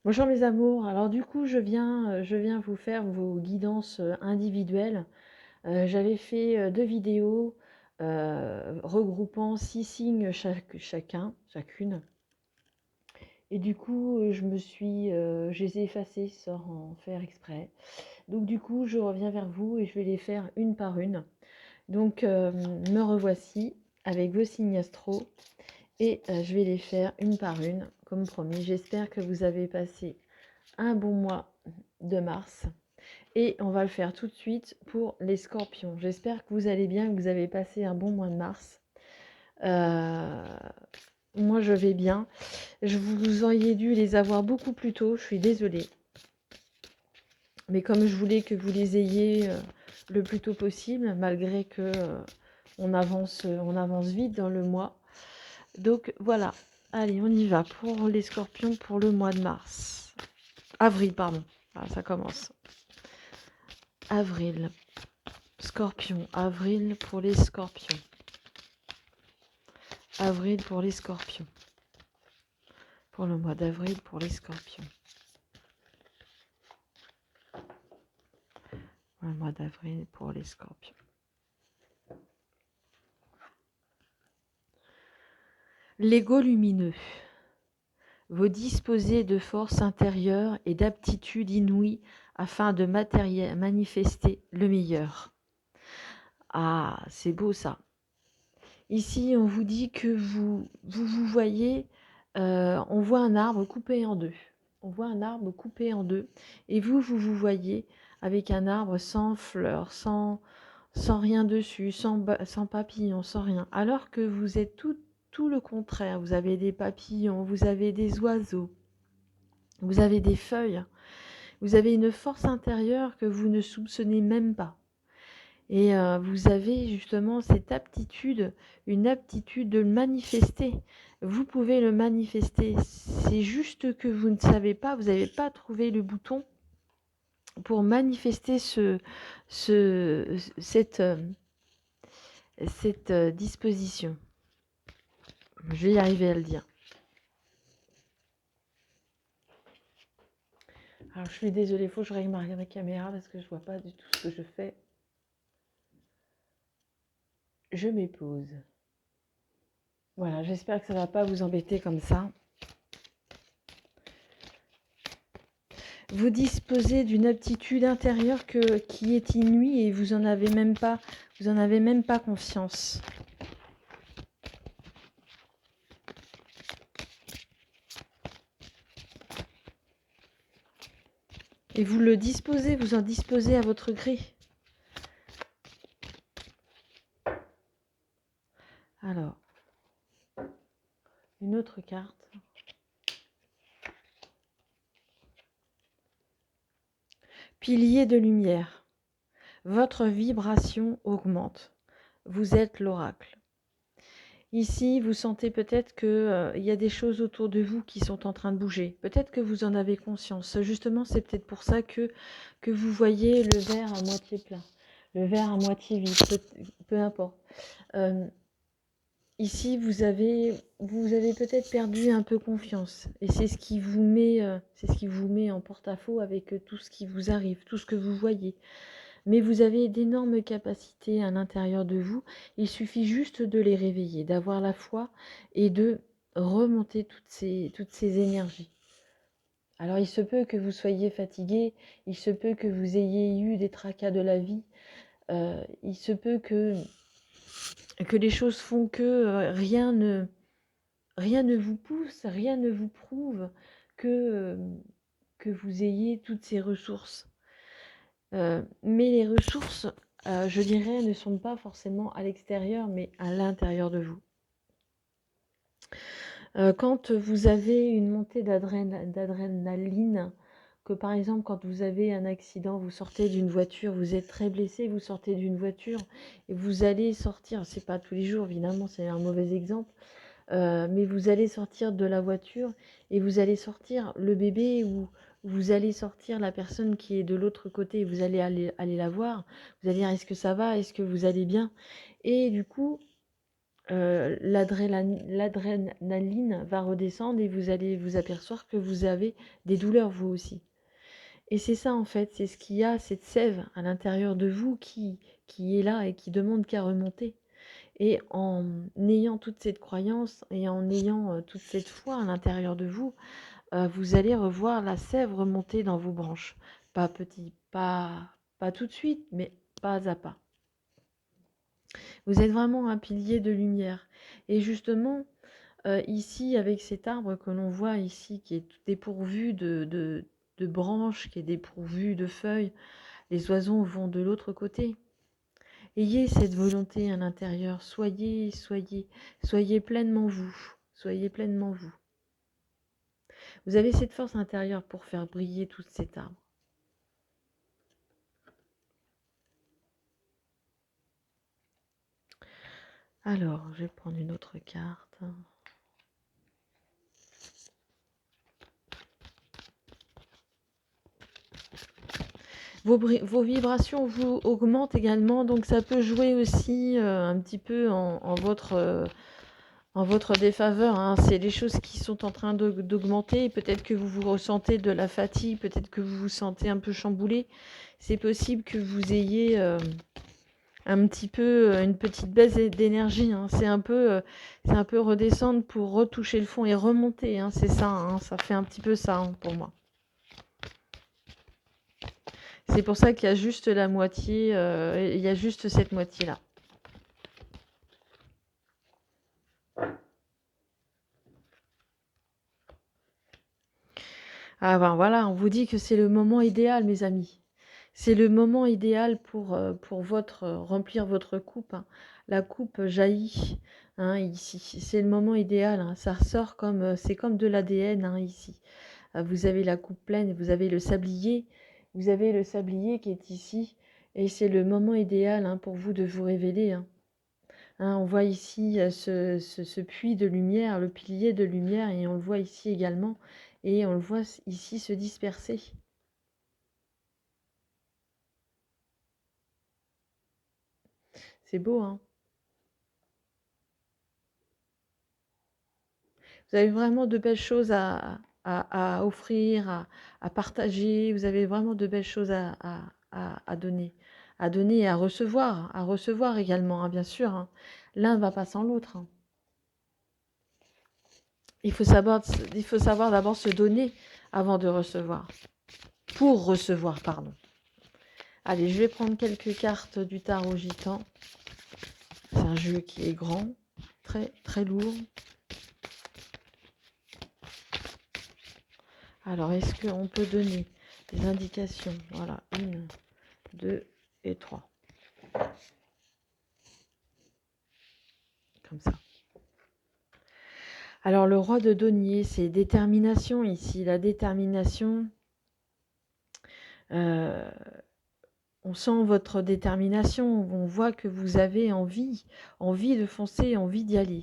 Bonjour mes amours, alors du coup je viens vous faire vos guidances individuelles. J'avais fait 2 vidéos regroupant 6 signes chacune. Et du coup je les ai effacées sans en faire exprès. Donc du coup je reviens vers vous et je vais les faire une par une. Donc me revoici avec vos signes astro et je vais les faire une par une comme promis. J'espère que vous avez passé un bon mois de mars. Et on va le faire tout de suite pour les scorpions. J'espère que vous allez bien, que vous avez passé un bon mois de mars. Moi, je vais bien. Vous auriez dû les avoir beaucoup plus tôt, je suis désolée. Mais comme je voulais que vous les ayez le plus tôt possible, malgré que on avance vite dans le mois. Donc voilà, allez, on y va pour les scorpions pour le mois de mars. Avril, pardon. Ah, ça commence. Avril. Scorpion, avril pour les scorpions. Avril pour les scorpions. Pour le mois d'avril pour les scorpions. Pour le mois d'avril pour les scorpions. L'ego lumineux. Vous disposez de force intérieure et d'aptitudes inouïes afin de manifester le meilleur. Ah, c'est beau ça. Ici, on vous dit que vous voyez, on voit un arbre coupé en deux. On voit un arbre coupé en deux. Et vous voyez avec un arbre sans fleurs, sans rien dessus, sans papillons, sans rien. Alors que vous êtes tout le contraire. Vous avez des papillons, vous avez des oiseaux, vous avez des feuilles. Vous avez une force intérieure que vous ne soupçonnez même pas. Et vous avez justement cette aptitude, une aptitude de le manifester. Vous pouvez le manifester. C'est juste que vous ne savez pas, vous n'avez pas trouvé le bouton pour manifester cette disposition. Je vais y arriver à le dire. Alors je suis désolée, il faut que je règle ma caméra parce que je ne vois pas du tout ce que je fais. Je m'épose. Voilà, j'espère que ça ne va pas vous embêter comme ça. Vous disposez d'une aptitude intérieure qui est inouïe et vous en avez même pas conscience. Et vous le disposez, vous en disposez à votre gré. Alors, une autre carte. Pilier de lumière. Votre vibration augmente. Vous êtes l'oracle. Ici, vous sentez peut-être qu'il y a des choses autour de vous qui sont en train de bouger. Peut-être que vous en avez conscience. Justement, c'est peut-être pour ça que vous voyez le verre à moitié plein, le verre à moitié vide, peu importe. Ici, vous avez peut-être perdu un peu confiance. Et c'est ce qui vous met en porte-à-faux avec tout ce qui vous arrive, tout ce que vous voyez. Mais vous avez d'énormes capacités à l'intérieur de vous. Il suffit juste de les réveiller, d'avoir la foi et de remonter toutes ces énergies. Alors il se peut que vous soyez fatigué, il se peut que vous ayez eu des tracas de la vie, il se peut que les choses font que rien ne vous pousse, rien ne vous prouve que vous ayez toutes ces ressources. Mais les ressources, je dirais, ne sont pas forcément à l'extérieur, mais à l'intérieur de vous. Quand vous avez une montée d'adrénaline, que par exemple, quand vous avez un accident, vous sortez d'une voiture, vous êtes très blessé, vous sortez d'une voiture et vous allez sortir, c'est pas tous les jours, évidemment, c'est un mauvais exemple, mais vous allez sortir de la voiture et vous allez sortir le bébé ou vous allez sortir la personne qui est de l'autre côté et vous allez aller la voir. Vous allez dire est-ce que ça va, est-ce que vous allez bien? Et du coup, l'adrénaline va redescendre et vous allez vous apercevoir que vous avez des douleurs vous aussi. Et c'est ça en fait, c'est ce qu'il y a, cette sève à l'intérieur de vous qui est là et qui demande qu'à remonter. Et en ayant toute cette croyance et en ayant toute cette foi à l'intérieur de vous, vous allez revoir la sève remonter dans vos branches. Pas petit, pas tout de suite, mais pas à pas. Vous êtes vraiment un pilier de lumière. Et justement, ici, avec cet arbre que l'on voit ici, qui est dépourvu de branches, qui est dépourvu de feuilles, les oiseaux vont de l'autre côté. Ayez cette volonté à l'intérieur, soyez pleinement vous, soyez pleinement vous. Vous avez cette force intérieure pour faire briller tout cet arbre. Alors, je vais prendre une autre carte. Vos vibrations vous augmentent également, donc ça peut jouer aussi un petit peu en votre défaveur. Hein. C'est les choses qui sont en train d'augmenter. Peut-être que vous vous ressentez de la fatigue, peut-être que vous vous sentez un peu chamboulé. C'est possible que vous ayez un petit peu une petite baisse d'énergie. Hein. C'est un peu redescendre pour retoucher le fond et remonter. Hein. C'est ça, hein. Ça fait un petit peu ça hein, pour moi. C'est pour ça qu'il y a juste la moitié, il y a juste cette moitié-là. Ah ben voilà, on vous dit que c'est le moment idéal, mes amis. C'est le moment idéal pour remplir votre coupe. Hein. La coupe jaillit hein, ici. C'est le moment idéal. Hein. Ça ressort comme c'est comme de l'ADN hein, ici. Vous avez la coupe pleine, vous avez le sablier. Vous avez le sablier qui est ici. Et c'est le moment idéal hein, pour vous de vous révéler. Hein. Hein, on voit ici ce puits de lumière, le pilier de lumière, et on le voit ici également. Et on le voit ici se disperser. C'est beau, hein? Vous avez vraiment de belles choses à offrir, à partager. Vous avez vraiment de belles choses à donner. À donner et à recevoir également, hein, bien sûr. Hein. L'un ne va pas sans l'autre. Hein. Il faut savoir d'abord se donner avant de recevoir. Pour recevoir, pardon. Allez, je vais prendre quelques cartes du tarot gitan. C'est un jeu qui est grand, très, très lourd. Alors, est-ce qu'on peut donner des indications? Voilà, 1, 2 et 3. Comme ça. Alors, le roi de denier, c'est détermination ici. La détermination, on sent votre détermination. On voit que vous avez envie de foncer, envie d'y aller.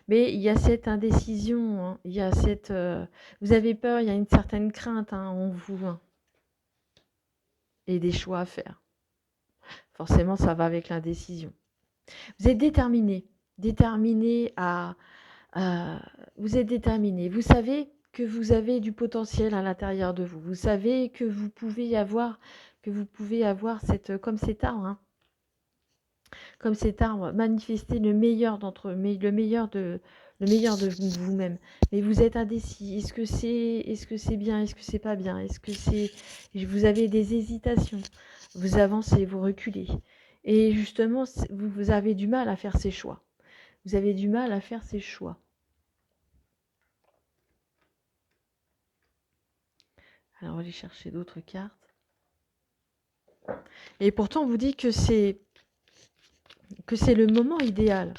Mais il y a cette indécision, hein, il y a cette, vous avez peur, il y a une certaine crainte hein, en vous hein, et des choix à faire. Forcément, ça va avec l'indécision. Vous êtes déterminé vous êtes déterminé. Vous savez que vous avez du potentiel à l'intérieur de vous. Vous savez que vous pouvez avoir cette, comme cet arbre. Hein, comme cet arbre, manifester le meilleur d'entre eux, mais le meilleur de vous-même. Mais vous êtes indécis. Est-ce que c'est bien? Est-ce que c'est pas bien? Est-ce que c'est, vous avez des hésitations? Vous avancez, vous reculez. Et justement, vous avez du mal à faire ces choix. Vous avez du mal à faire ces choix. Alors, on va aller chercher d'autres cartes. Et pourtant, on vous dit que c'est le moment idéal.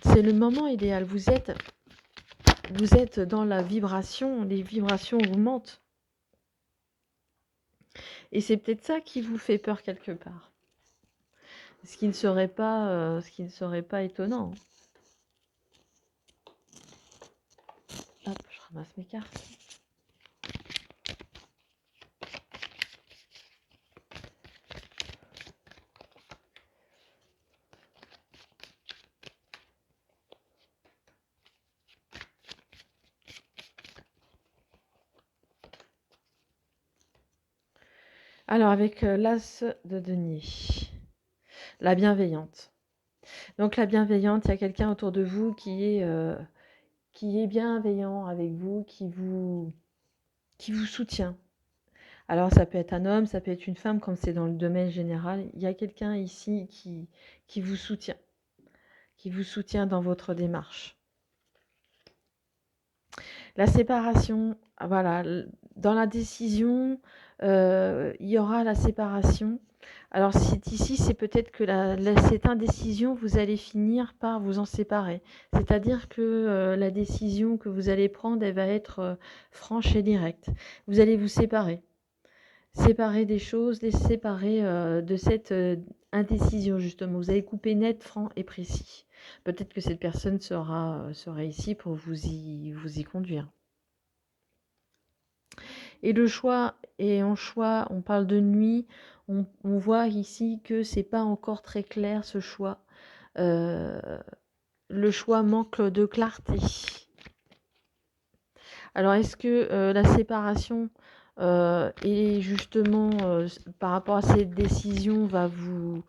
C'est le moment idéal. Vous êtes dans la vibration, les vibrations augmentent. Et c'est peut-être ça qui vous fait peur quelque part. Ce qui ne serait pas étonnant. Hop, je ramasse mes cartes. Alors, avec l'as de denier, la bienveillante. Donc, la bienveillante, il y a quelqu'un autour de vous qui est bienveillant avec vous, qui vous soutient. Alors, ça peut être un homme, ça peut être une femme, comme c'est dans le domaine général. Il y a quelqu'un ici qui vous soutient dans votre démarche. La séparation, voilà, dans la décision, il y aura la séparation. Alors ici, c'est peut-être que cette indécision, vous allez finir par vous en séparer. C'est-à-dire que la décision que vous allez prendre, elle va être franche et directe. Vous allez vous séparer. Séparer des choses, les séparer de cette indécision, justement. Vous allez couper net, franc et précis. Peut-être que cette personne sera ici pour vous y conduire. Et le choix, on parle de nuit, on voit ici que c'est pas encore très clair ce choix. Le choix manque de clarté. Alors est-ce que la séparation et justement par rapport à cette décision va vous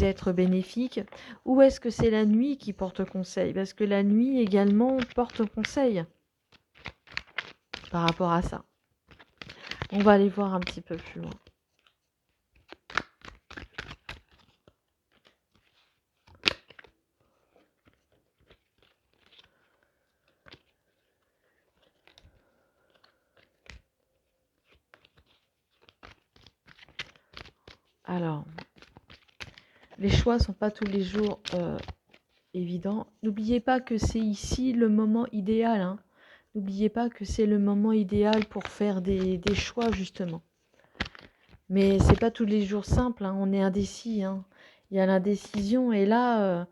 être bénéfique, ou est-ce que c'est la nuit qui porte conseil? Parce que la nuit également porte conseil par rapport à ça. On va aller voir un petit peu plus loin. Alors, les choix ne sont pas tous les jours évidents. N'oubliez pas que c'est ici le moment idéal. Hein. N'oubliez pas que c'est le moment idéal pour faire des choix, justement. Mais c'est pas tous les jours simple. Hein. On est indécis. Hein. Il y a l'indécision. Et là,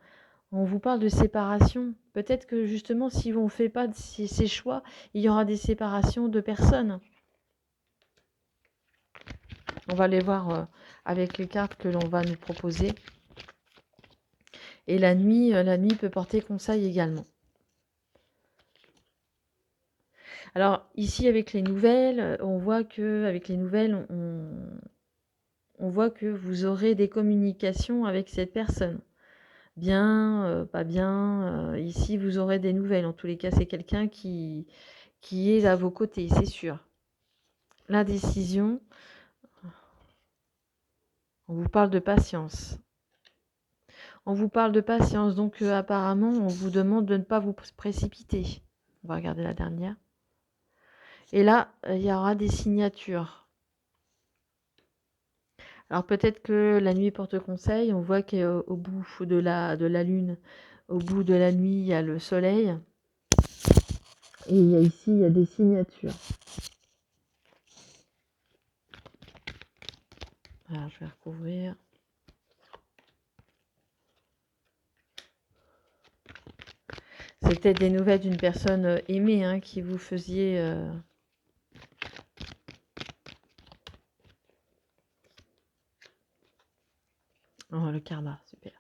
on vous parle de séparation. Peut-être que, justement, si on ne fait pas ces choix, il y aura des séparations de personnes. On va les voir avec les cartes que l'on va nous proposer. Et la nuit peut porter conseil également. Alors ici avec les nouvelles, on voit que avec les nouvelles, on voit que vous aurez des communications avec cette personne. Bien, pas bien. Ici vous aurez des nouvelles. En tous les cas, c'est quelqu'un qui est à vos côtés, c'est sûr. L'indécision, on vous parle de patience. On vous parle de patience, donc apparemment, on vous demande de ne pas vous précipiter. On va regarder la dernière. Et là, il y aura des signatures. Alors peut-être que la nuit porte conseil. On voit qu'au bout de la lune, au bout de la nuit, il y a le soleil. Et ici, il y a des signatures. Alors, je vais recouvrir. C'est peut-être des nouvelles d'une personne aimée hein, qui vous faisiez... Oh, le karma, super.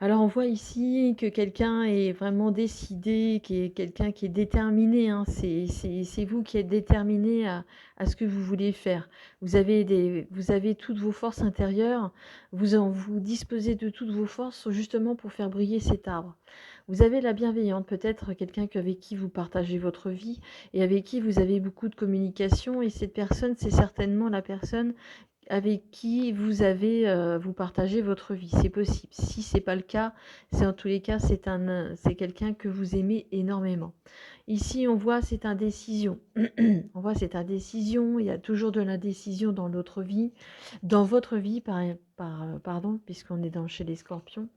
Alors on voit ici que quelqu'un est vraiment décidé, quelqu'un qui est déterminé. Hein. C'est vous qui êtes déterminé à ce que vous voulez faire. Vous avez toutes vos forces intérieures, vous disposez de toutes vos forces justement pour faire briller cet arbre. Vous avez la bienveillante, peut-être quelqu'un avec qui vous partagez votre vie et avec qui vous avez beaucoup de communication. Et cette personne, c'est certainement la personne avec qui vous partagez votre vie. C'est possible. Si ce n'est pas le cas, c'est en tous les cas, c'est quelqu'un que vous aimez énormément. Ici, on voit cette indécision. On voit cette indécision. Il y a toujours de l'indécision dans notre vie. Dans votre vie, pardon, puisqu'on est chez les scorpions.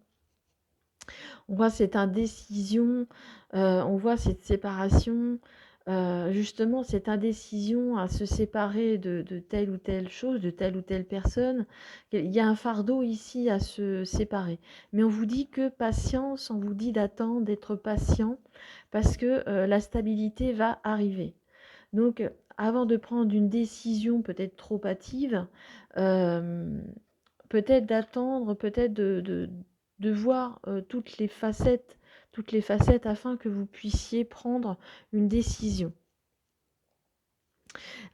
On voit cette indécision. On voit cette séparation. Justement cette indécision à se séparer de telle ou telle chose, de telle ou telle personne. Il y a un fardeau ici à se séparer. Mais on vous dit que patience, on vous dit d'attendre, d'être patient, parce que la stabilité va arriver. Donc, avant de prendre une décision peut-être trop hâtive, peut-être d'attendre, peut-être de voir toutes les facettes afin que vous puissiez prendre une décision.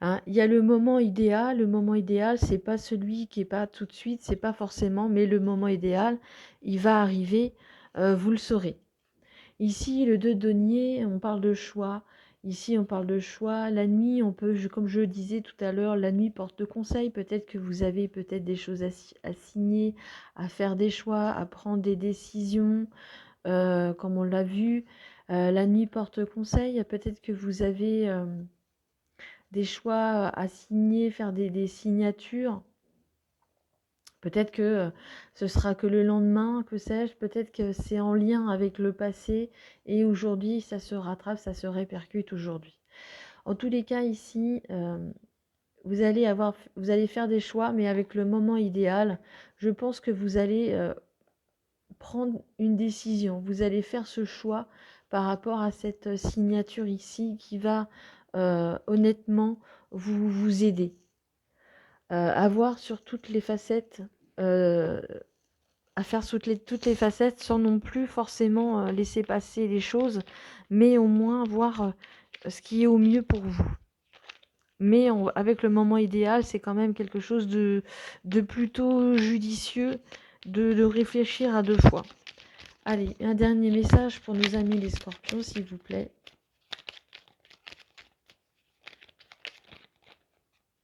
Hein. Il y a le moment idéal. Le moment idéal, c'est pas celui qui est pas tout de suite, c'est pas forcément, mais le moment idéal, il va arriver, vous le saurez. Ici, le 2 de denier, on parle de choix. Ici, on parle de choix. La nuit, on peut, comme je le disais tout à l'heure, la nuit porte conseil. Peut-être que vous avez peut-être des choses à signer, à faire des choix, à prendre des décisions, comme on l'a vu. La nuit porte conseil. Peut-être que vous avez des choix à signer, faire des signatures. Peut-être que ce sera que le lendemain, que sais-je, peut-être que c'est en lien avec le passé et aujourd'hui, ça se rattrape, ça se répercute aujourd'hui. En tous les cas, ici, vous allez faire des choix, mais avec le moment idéal. Je pense que vous allez prendre une décision. Vous allez faire ce choix par rapport à cette signature ici qui va honnêtement vous aider. À voir sur toutes les facettes, à faire toutes les facettes sans non plus forcément laisser passer les choses, mais au moins voir ce qui est au mieux pour vous. Mais avec le moment idéal, c'est quand même quelque chose de plutôt judicieux de réfléchir à 2 fois. Allez, un dernier message pour nos amis les scorpions, s'il vous plaît.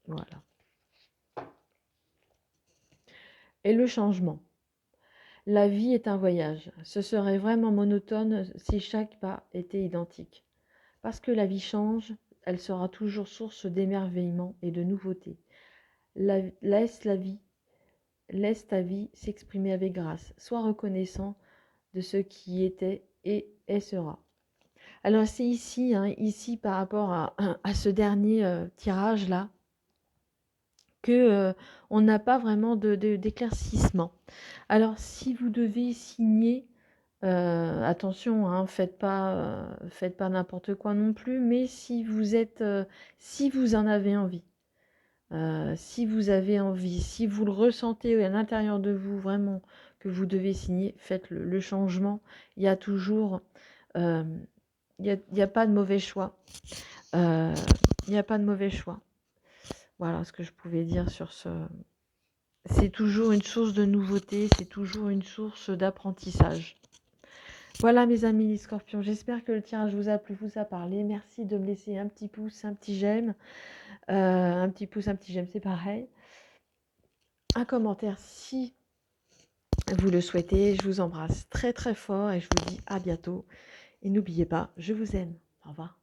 Voilà. Et le changement. La vie est un voyage. Ce serait vraiment monotone si chaque pas était identique. Parce que la vie change, elle sera toujours source d'émerveillement et de nouveautés. Laisse ta vie s'exprimer avec grâce. Sois reconnaissant de ce qui était et sera. Alors c'est ici, ici par rapport à ce dernier tirage-là, que on n'a pas vraiment d'éclaircissement. Alors si vous devez signer, attention, faites pas n'importe quoi non plus, mais si vous en avez envie, si vous le ressentez à l'intérieur de vous vraiment que vous devez signer, faites le changement. Il y a toujours, il y a pas de mauvais choix. Il n'y a pas de mauvais choix. Voilà ce que je pouvais dire sur ce. C'est toujours une source de nouveauté, c'est toujours une source d'apprentissage. Voilà mes amis les scorpions, j'espère que le tirage vous a plu, vous a parlé. Merci de me laisser un petit pouce, un petit j'aime. Un petit pouce, un petit j'aime, c'est pareil. Un commentaire si vous le souhaitez. Je vous embrasse très très fort et je vous dis à bientôt. Et n'oubliez pas, je vous aime. Au revoir.